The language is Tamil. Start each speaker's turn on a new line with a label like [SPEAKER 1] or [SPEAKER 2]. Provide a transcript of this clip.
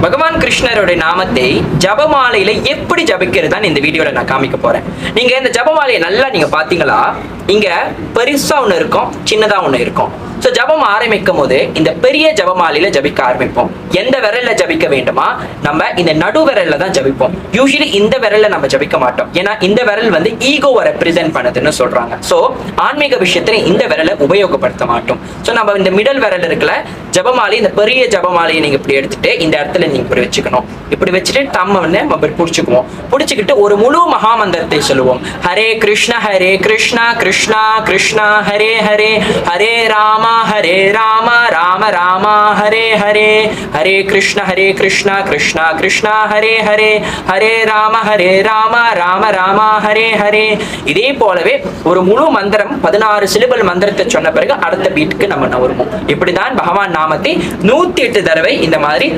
[SPEAKER 1] பகவான் கிருஷ்ணருடைய நாமத்தை ஜபமாலையில எப்படி ஜபிக்கிறது இந்த வீடியோல நான் காமிக்க போறேன். நீங்க இந்த ஜபமாலையை நல்லா நீங்க பாத்தீங்களா, இங்க பெருசா ஒண்ணு இருக்கும், சின்னதா ஒண்ணு இருக்கும். சோ ஜபம் ஆரம்பிக்கும் போது இந்த பெரிய ஜபமாலையில ஜபிக்க ஆரம்பிப்போம். எந்த விரல்ல ஜபிக்க வேண்டுமா, நம்ம இந்த நடு விரல்ல தான் ஜபிப்போம். யூசுவலி இந்த விரல்ல நம்ம ஜபிக்க மாட்டோம், ஏன்னா இந்த விரல் வந்து ஈகோவை ரெப்ரசென்ட் பண்ணுதுன்னு சொல்றாங்க. சோ ஆன்மீக விஷயத்துல இந்த விரலை உபயோகப்படுத்த மாட்டோம். சோ நம்ம இந்த மிடல் விரல் இருக்குல்ல, ஜபமாலை, இந்த பெரிய ஜபமாலையை நீங்க இப்படி எடுத்துட்டு இந்த இடத்துல நீங்க இப்படி வச்சுக்கணும். இப்படி வச்சுட்டு தம்ம வந்து நம்ம பிடிச்சுக்குவோம். பிடிச்சுக்கிட்டு ஒரு முழு மகாமந்திரத்தை சொல்லுவோம். ஹரே கிருஷ்ணா கிருஷ்ணா கிருஷ்ணா ஹரே ஹரே, ஹரே ராமா ராம ராம ஹரே ஹரே, ஹரே கிருஷ்ணா கிருஷ்ணா கிருஷ்ணா ஹரே ஹரே, ஹரே ராம ராம ராம ஹரே ஹரே. இதே போலவே ஒரு முழு மந்திரம் 16 சிலுபல் மந்திரத்தை சொன்ன பிறகு அடுத்த பீட்டுக்கு நம்ம வருவோம். இப்படிதான் பகவான் நாமத்தை 108 தடவை இந்த மாதிரி